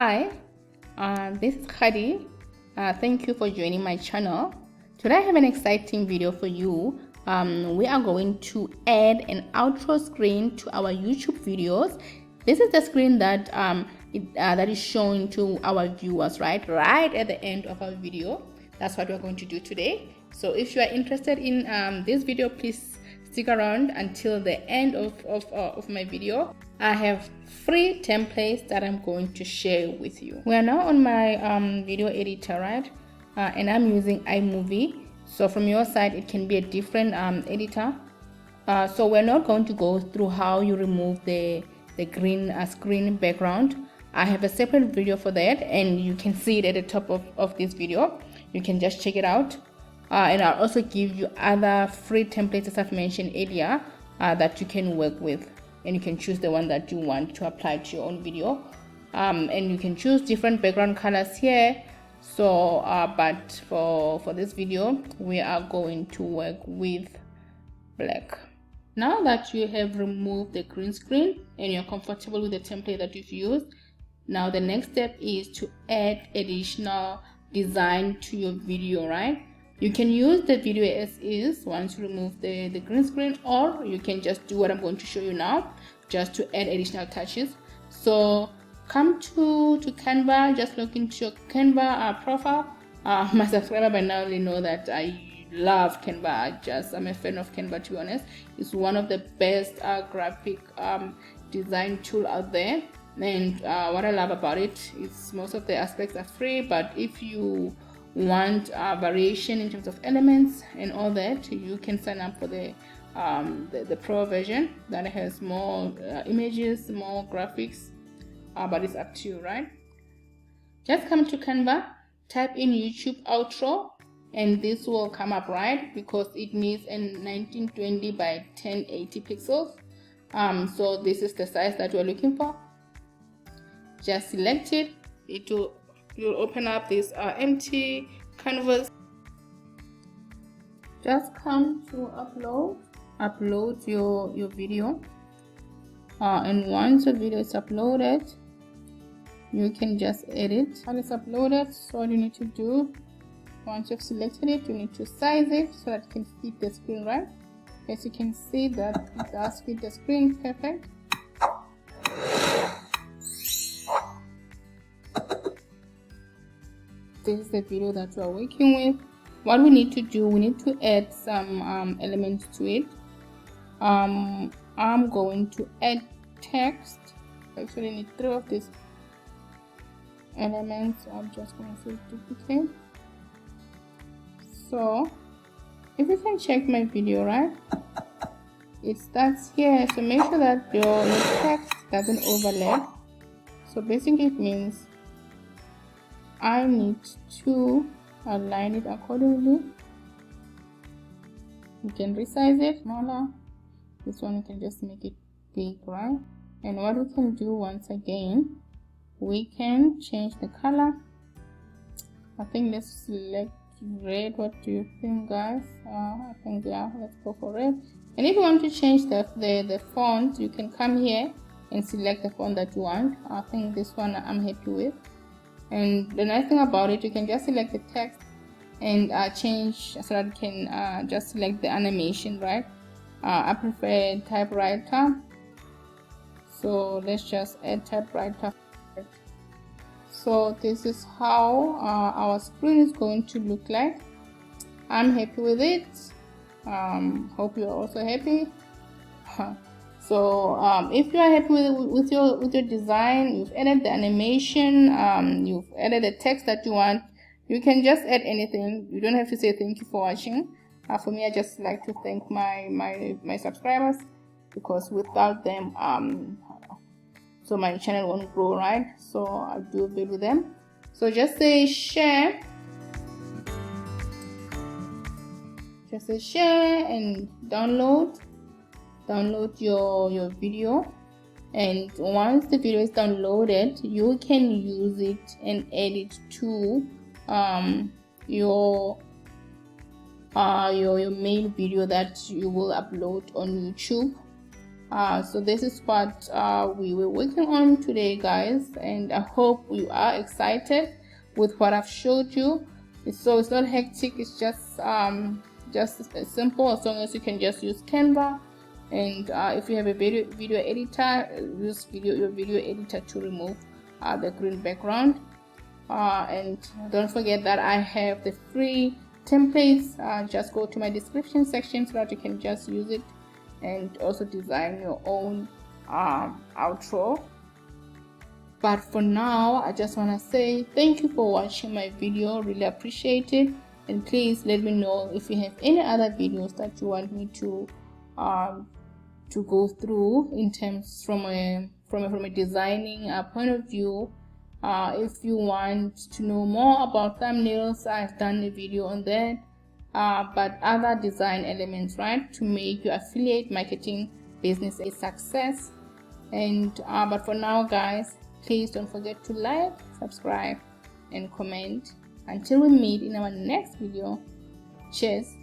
Hi, this is Khadi. Thank you for joining my channel. Today I have an exciting video for you. We are going to add an outro screen to our YouTube videos. This is the screen that that is shown to our viewers right at the end of our video. That's what we're going to do today. So if you are interested in this video, please stick around until the end of my video. I have 3 templates that I'm going to share with you. We are now on my video editor, right? And I'm using iMovie. So from your side, it can be a different editor. So we're not going to go through how you remove the green screen background. I have a separate video for that, and you can see it at the top of this video. You can just check it out. And I'll also give you other free templates as I've mentioned earlier that you can work with, and you can choose the one that you want to apply to your own video. And you can choose different background colors here. So but for this video we are going to work with black. Now that you have removed the green screen and you're comfortable with the template that you've used, now the next step is to add additional design to your video, right? You can use the video as is once you remove the green screen, or you can just do what I'm going to show you now, just to add additional touches. So come to Canva, just log into your Canva profile. My subscriber by now they know that I love Canva. I'm a fan of Canva, to be honest. It's one of the best graphic design tool out there. And what I love about it is most of the aspects are free, but if you want variation in terms of elements and all that, you can sign up for the pro version that has more images, more graphics, but it's up to you, right? Just come to Canva, type in YouTube outro, and this will come up, right? Because it needs a 1920 by 1080 pixels. So this is the size that we're looking for. Just select it. You'll open up this empty canvas. Just come to upload your video, and once the video is uploaded, you can just edit. When it's uploaded, so all you need to do, once you've selected it, you need to size it so that it can fit the screen, right? As you can see that it does fit the screen perfect. This is the video that we are working with. What we need to do, we need to add some elements to it. I'm going to add text. I actually need 3 of these elements. I'm just going to duplicate. So if you can check my video, right, it starts here. So make sure that your text doesn't overlap. So basically it means I need to align it accordingly. You can resize it smaller. This one you can just make it big, right? And what we can do, once again, we can change the color. I think let's select red. What do you think, guys? I think, yeah, let's go for red. And if you want to change the font, you can come here and select the font that you want. I think this one I'm happy with. And the nice thing about it, you can just select the text and change so that you can just select the animation, right? I prefer typewriter, so let's just add typewriter. So this is how our screen is going to look like. I'm happy with it. Hope you're also happy. So if you are happy with your design, you've added the animation, you've added the text that you want, you can just add anything. You don't have to say thank you for watching. For me, I just like to thank my subscribers, because without them so my channel won't grow, right? So I do a bit with them. So just say share, and download your video. And once the video is downloaded, you can use it and add it to your main video that you will upload on YouTube. So this is what we were working on today, guys, and I hope you are excited with what I've showed you. It's not hectic, it's just simple, as long as you can just use Canva. And if you have a video editor, use your video editor to remove the green background. And don't forget that I have the free templates. Just go to my description section so that you can just use it and also design your own outro. But for now, I just want to say thank you for watching my video. Really appreciate it, and please let me know if you have any other videos that you want me to go through in terms from a designing point of view. If you want to know more about thumbnails, I've done a video on that. But other design elements, right, to make your affiliate marketing business a success. And but for now, guys, please don't forget to like, subscribe, and comment. Until we meet in our next video. Cheers.